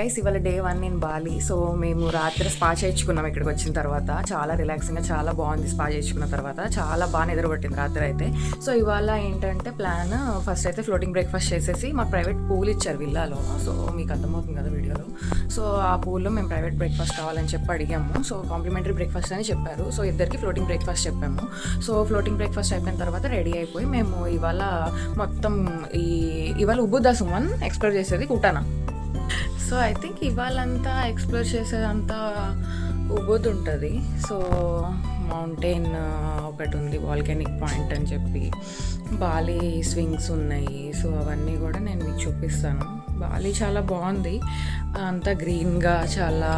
Guys, ఇవాళ day 1 in Bali. So మేము రాత్రి స్పా చేయించుకున్నాం. ఇక్కడికి వచ్చిన తర్వాత చాలా రిలాక్సింగ్గా చాలా బాగుంది. స్పా చేయించుకున్న తర్వాత చాలా బాగా నిద్రపట్టింది రాత్రి అయితే. సో ఇవాళ ఏంటంటే ప్లాన్, ఫస్ట్ అయితే ఫ్లోటింగ్ బ్రేక్ఫాస్ట్ చేసేసి మాకు ప్రైవేట్ పూల్ ఇచ్చారు విల్లాలో. సో మీకు అర్థమవుతుంది కదా వీడియోలో. సో ఆ పూల్లో మేము ప్రైవేట్ బ్రేక్ఫాస్ట్ కావాలని చెప్పి అడిగాము. సో కాంప్లిమెంటరీ బ్రేక్ఫాస్ట్ అని చెప్పారు. సో ఇద్దరికి ఫ్లోటింగ్ బ్రేక్ఫాస్ట్ చెప్పాము. సో ఫ్లోటింగ్ బ్రేక్ఫాస్ట్ అయిపోయిన తర్వాత రెడీ అయిపోయి మేము ఇవాళ మొత్తం ఇవాళ ఉబుదా సుమన్ ఎక్స్ప్లోర్ చేసేది కుటానా. సో ఐ థింక్ ఇవాళంతా ఎక్స్ప్లోర్ చేసేదంతా ఉబుద్ ఉంటుంది. సో మౌంటైన్ ఒకటి ఉంది, వాల్కెనిక్ పాయింట్ అని చెప్పి, బాలి స్వింగ్స్ ఉన్నాయి. సో అవన్నీ కూడా నేను మీకు చూపిస్తాను. బాలి చాలా బాగుంది, అంతా గ్రీన్గా చాలా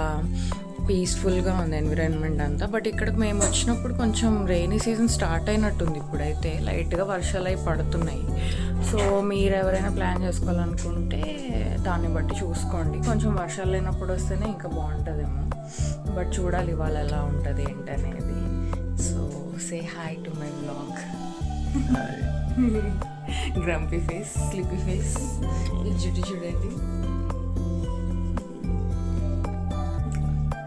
పీస్ఫుల్గా ఉంది ఎన్విరాన్మెంట్ అంతా. బట్ ఇక్కడికి మేము వచ్చినప్పుడు కొంచెం రెయినీ సీజన్ స్టార్ట్ అయినట్టుంది. ఇప్పుడైతే లైట్గా వర్షాలు అవి పడుతున్నాయి. సో మీరు ఎవరైనా ప్లాన్ చేసుకోవాలనుకుంటే దాన్ని బట్టి చూసుకోండి. కొంచెం వర్షాలు లేనప్పుడు వస్తేనే ఇంకా బాగుంటుందేమో. బట్ చూడాలి ఇవాళ ఎలా ఉంటుంది ఏంటి అనేది. So say hi to my vlog. Grumpy face, sleepy face, ఈ జుట్టు చూడండి.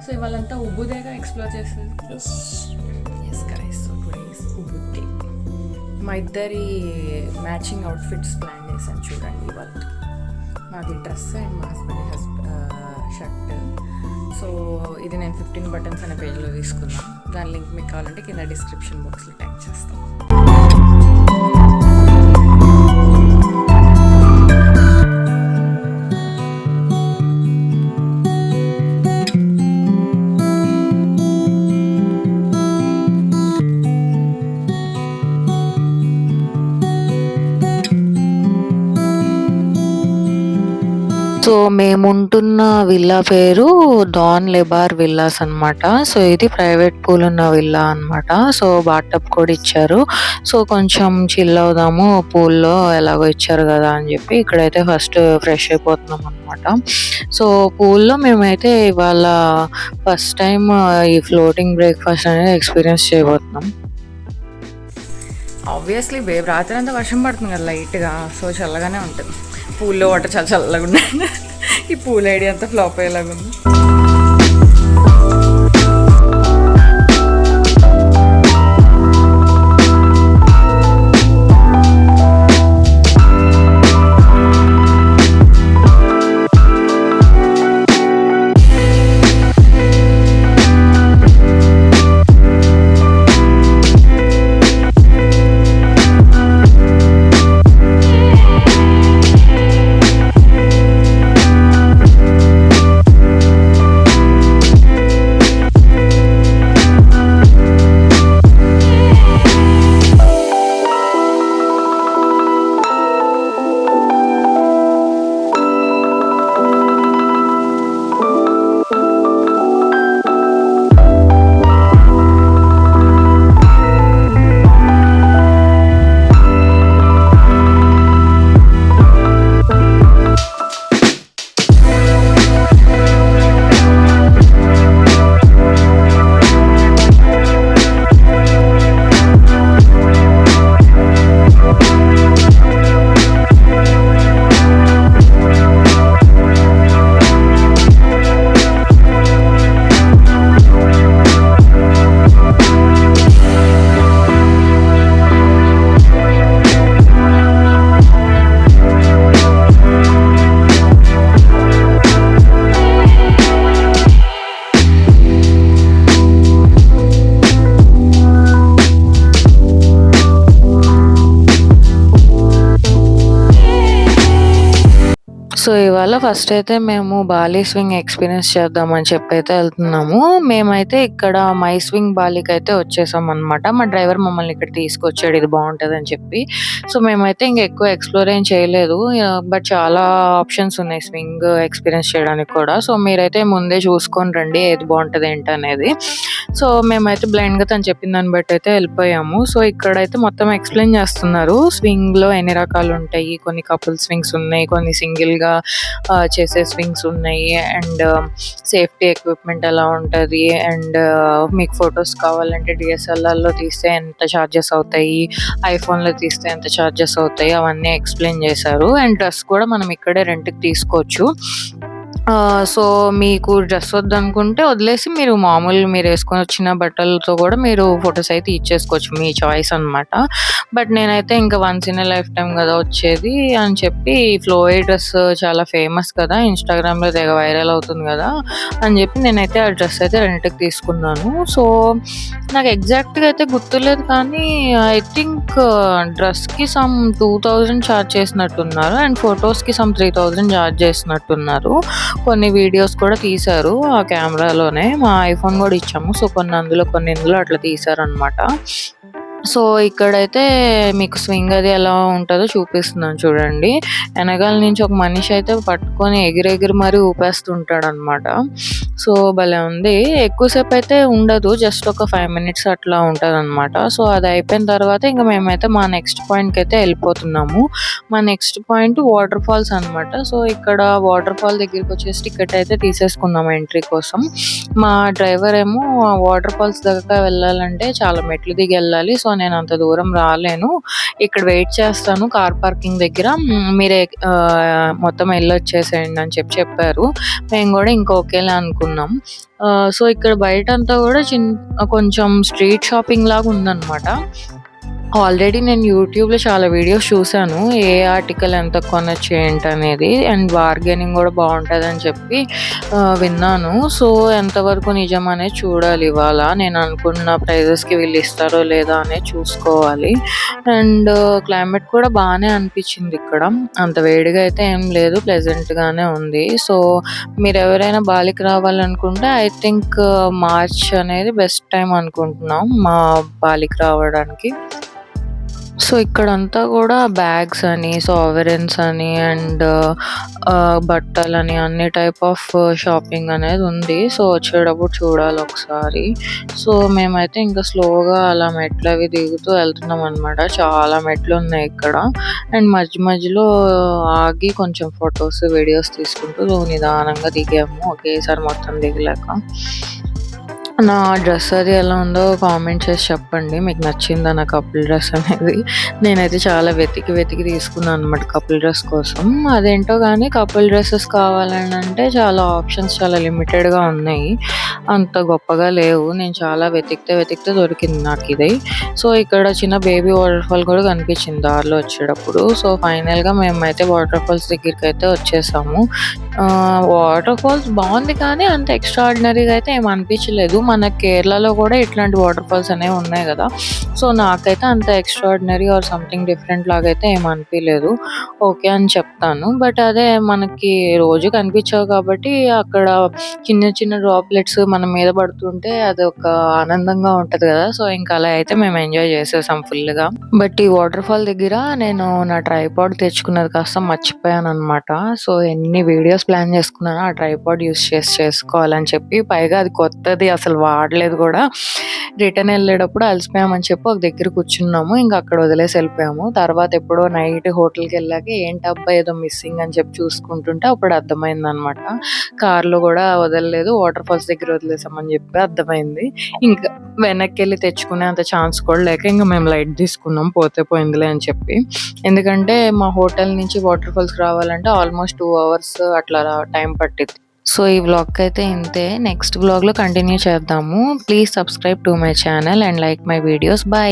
సో ఇవాళంతా ఉబుదేగా ఎక్స్ప్లోర్ చేస్తుంది. Yes guys, so today is Ubud day. మా ఇద్దరి మ్యాచింగ్ అవుట్ఫిట్స్ ప్లాన్ చేశాను చూడండి. ఇవాళ మాది డ్రెస్ అండ్ మా హస్బెండ్ షర్ట్. సో ఇది నేను 15 buttons అనే పేజ్లో తీసుకున్నాను. దాని లింక్ మీకు కావాలంటే కింద డిస్క్రిప్షన్ బాక్స్లో ట్యాగ్ చేస్తాను. సో మేముంటున్న విల్లా పేరు డాన్ లెబార్ విల్లాస్ అనమాట. సో ఇది ప్రైవేట్ పూల్ ఉన్న విల్లా అనమాట. సో బాటప్ కూడా ఇచ్చారు. సో కొంచెం చిల్ అవుదాము పూల్లో, ఎలాగో ఇచ్చారు కదా అని చెప్పి ఇక్కడైతే ఫస్ట్ ఫ్రెష్ అయిపోతున్నాం అనమాట. సో పూల్లో మేమైతే ఇవాళ ఫస్ట్ టైం ఈ ఫ్లోటింగ్ బ్రేక్ఫాస్ట్ అనేది ఎక్స్పీరియన్స్ చేయబోతున్నాం. ఆబ్వియస్లీ బేబ్, రాత్రి అంతా వర్షం పడుతుంది కదా లైట్గా. సో చల్లగానే ఉంటుంది. పూల్లో వాటర్ చాలా చల్లగా ఉన్నాయి. ఈ పూల్ ఐడియా అంతా ఫ్లాప్ అయ్యేలాగా ఉంది. సో ఇవాళ ఫస్ట్ అయితే మేము బాలి స్వింగ్ ఎక్స్పీరియన్స్ చేద్దామని చెప్పి అయితే వెళ్తున్నాము. మేమైతే ఇక్కడ మై స్వింగ్ బాలికి అయితే వచ్చేసాం అనమాట. మా డ్రైవర్ మమ్మల్ని ఇక్కడ తీసుకొచ్చాడు, ఇది బాగుంటుంది అని చెప్పి. సో మేమైతే ఇంకా ఎక్కువ ఎక్స్ప్లోర్ ఏం చేయలేదు. బట్ చాలా ఆప్షన్స్ ఉన్నాయి స్వింగ్ ఎక్స్పీరియన్స్ చేయడానికి కూడా. సో మీరైతే ముందే చూసుకొని రండి ఏది బాగుంటుంది ఏంటి అనేది. సో మేమైతే బ్లైండ్గా తను చెప్పిన దాన్ని బట్టి అయితే వెళ్ళిపోయాము. సో ఇక్కడైతే మొత్తం ఎక్స్ప్లెయిన్ చేస్తున్నారు స్వింగ్లో ఎన్ని రకాలు ఉంటాయి. కొన్ని కపుల్ స్వింగ్స్ ఉన్నాయి, కొన్ని సింగిల్గా చేసే స్వింగ్స్ ఉన్నాయి, అండ్ సేఫ్టీ ఎక్విప్మెంట్ ఎలా ఉంటుంది, అండ్ మీకు ఫొటోస్ కావాలంటే డిఎస్ఎల్ఆర్లో తీస్తే ఎంత ఛార్జెస్ అవుతాయి, ఐఫోన్లో తీస్తే ఎంత ఛార్జెస్ అవుతాయి, అవన్నీ ఎక్స్ప్లెయిన్ చేశారు. అండ్ డ్రెస్ కూడా మనం ఇక్కడే రెంట్కి తీసుకోవచ్చు. సో, మీకు డ్రెస్ వద్దనుకుంటే వదిలేసి మీరు మామూలు మీరేసుకొనొచ్చిన బట్టలతో గూడా మీరు ఫోటోస్ అయితే ఇచ్చేసుకోవచ్చు. మీ చాయిస్ అనమాట. బట్ నేనైతే ఇంక once in a life time గదా వచ్చేది అని చెప్పి ఫ్లోయీ డ్రెస్ చాలా ఫేమస్ కదా! ఇన్‌స్టాగ్రామ్‌లో తెగ వైరల్ అవుతుంది గదా! అని జెప్పి నేనైతే ఆ డ్రెస్ అయితే రెంట్‌కి తీసుకున్నాను. సో, నాకు ఎగ్జాక్ట్‌గా అయితే గుర్తులేదు కానీ ఐ థింక్ డ్రెస్‌కి సమ్ 2000 చార్జ్ చేసినట్టున్నారు. అండ్ ఫోటోస్‌కి సమ్ 3000 చార్జ్ చేసినట్టున్నారు. కొన్ని వీడియోస్ కూడా తీశారు ఆ కెమెరాలోనే. మా ఐఫోన్ గూడా ఇచ్చాము. సో, కొన్ని ఇందులో అట్లా తీశారనమాట. సో, ఇక్కడైతే మీకు స్వింగ్ అది ఎలా ఉంటదో చూపిస్తున్నాను చూడండి. ఎనకాల నుంచి ఒక మనిషి అయితే పట్టుకొని ఎగిరెగిరి మరీ ఊపేస్తుంటాడనమాట. సో, భలే ఉంది. ఎక్కువ సేపయితే ఉండదు. జస్ట్ ఒక 5 మినిట్స్ అట్లా ఉంటదనమాట. సో, అది అయిపోయిన తర్వాత ఇంక మేమైతే మా నెక్స్ట్ పాయింట్‌కయితే ఎళ్ళిపోతున్నాము. మా నెక్స్ట్ పాయింట్ వాటర్ ఫాల్స్ అనమాట. సో, ఇక్కడ వాటర్ ఫాల్ దగ్గరికొచ్చేసి టికెట్ అయితే తీసేసుకున్నాం ఎంట్రీ కోసం. మా డ్రైవర్ ఏమో వాటర్ ఫాల్స్ దాకా వెళ్ళాలంటే చాలా మెట్లు దిగి ఎళ్ళాలి. సో, నేను అంత దూరం రాలేను. ఇక్కడ వెయిట్ చేస్తాను కార్ పార్కింగ్ దగ్గర. మీరే మొత్తం ఎళ్ళొచ్చేసేయండి అని చెప్పారు. మేము గూడా ఇంక ఓకేలే అనుకున్నాం. సో, ఇక్కడ బయటంతా గూడా కొంచెం స్ట్రీట్ షాపింగ్ లాగా ఉందనమాట. ఆల్రెడీ నేను యూట్యూబ్‌లో చాలా వీడియోస్ చూసాను. ఏ ఆర్టికల్ ఎంత కొనొచ్చు ఏంటనేది. అండ్ బార్గెనింగ్ గూడా బావుంటదని చెప్పి విన్నాను. సో, ఎంతవరకు నిజమనేది చూడాలి ఇవాళ. నేను అనుకున్న ప్రైజెస్‌కి వీళ్ళు ఇస్తారో లేదో అనేది చూసుకోవాలి. అండ్ క్లైమేట్ కూడా బానే అనిపిచ్చింది ఇక్కడ. అంత వేడిగా అయితే ఏం లేదు. ప్లెజెంట్‌గానే ఉంది. సో, మీరెవరైనా బాలికి రావాలనుకుంటే ఐ థింక్ మార్చ్ అనేది బెస్ట్ టైమ్ అనుకుంటున్నాం మా బాలికి రావడానికి. సో, ఇక్కడంతా గూడా బ్యాగ్స్ అని, సావరెన్స్ అని అండ్ బట్టలని అన్ని టైప్ ఆఫ్ షాపింగ్ అనేది ఉంది. సో, వచ్చేటప్పుడు చూడాలొకసారి. సో, మేమైతే ఇంకా స్లోగా అలా మెట్లవి దిగుతూ వెళ్తున్నామనమాట. చాలా మెట్లున్నాయి ఇక్కడ. అండ్ మధ్యలో ఆగి కొంచెం ఫోటోస్, వీడియోస్ తీసుకుంటూ నిదానంగా దిగాము. ఒకేసారి మొత్తం దిగలేక. నా డ్రెస్ అది ఎలా ఉందో కామెంట్ చేసి చెప్పండి. మీకు నచ్చిందా నా కపుల్ డ్రెస్ అనేది? నేనైతే చాలా వెతికి తీసుకున్నాను అనమాట కపుల్ డ్రెస్ కోసం. అదేంటో గానీ కపుల్ డ్రెసెస్ కావాలనంటే చాలా ఆప్షన్స్ చాలా లిమిటెడ్‌గా ఉన్నాయి. అంత గొప్పగా లేవు. నేను చాలా వెతికితే దొరికింది నాకిది. సో, ఇక్కడ చిన్న బేబీ వాటర్ ఫాల్ కూడా కనిపించింది దారిలో వచ్చేటప్పుడు. సో, ఫైనల్‌గా మేమైతే వాటర్ ఫాల్స్ దగ్గరికైతే వచ్చేసాము. వాటర్ ఫాల్స్ బావుంది కానీ అంత ఎక్స్‌ట్రార్డినరీగా అయితే ఏమి అనిపించలేదు. మన కేరళలో కూడా ఇట్లాంటి వాటర్ ఫాల్స్ అనేవి ఉన్నాయి గదా! సో, నాకైతే అంత ఎక్స్‌ట్రార్డినరీ ఆర్ సంథింగ్ డిఫరెంట్ లాగైతే ఏమి అనిపియలేదు. ఓకే అని చెప్తాను. బట్ అదే మనకి రోజు కనిపించవు కాబట్టి అక్కడ చిన్న డ్రాప్లెట్స్ మన మీద పడుతుంటే అదొక ఆనందంగా ఉంటది గదా! సో, ఇంకా అలా అయితే మేము ఎంజాయ్ చేసేసాం ఫుల్‌గా. బట్ ఈ వాటర్ ఫాల్ దగ్గర నేను నా ట్రైపాడ్ తెచ్చుకున్నది కాస్త మర్చిపోయాననమాట. సో, ఎన్ని వీడియోస్ ప్లాన్ చేసుకున్నానో ఆ ట్రైపాడ్ యూజ్ చేసుకోవాలని చెప్పి. పైగా అది కొత్తది అసలు వాడలేదు గూడా. రిటర్న్ ఎళ్ళేటప్పుడు అలసిపోయామని చెప్పి ఒక దగ్గర కూర్చున్నాము. ఇంక అక్కడ వదిలేసి ఎళ్ళిపోయాము. తర్వాత ఎప్పుడో నైట్ హోటల్‌కెళ్ళాక ఏంటబ్బా ఏదో మిస్సింగ్ అని చెప్పి చూసుకుంటుంటే అప్పుడు అర్థమైందనమాట. కార్‌లో గూడా వదలలేదు. వాటర్ ఫాల్స్ దగ్గర వదిలేసామని చెప్పి అర్థమైంది. ఇంకా వెనక్కెళ్ళి తెచ్చుకునే అంత ఛాన్స్ కూడా లేక ఇంక మేము లైట్ తీసుకున్నాం. పోతే పోయిందిలే అని చెప్పి. ఎందుకంటే మా హోటల్ నుంచి వాటర్ ఫాల్స్‌కి రావాలంటే ఆల్మోస్ట్ 2 అవర్స్ అట్లా టైం పట్టిద్ది. సో, ఈ వ్లాగ్‌కైతే ఇంతే. నెక్స్ట్ వ్లాగ్‌లో కంటిన్యూ చేద్దాము. Please subscribe to my channel and like my videos. By.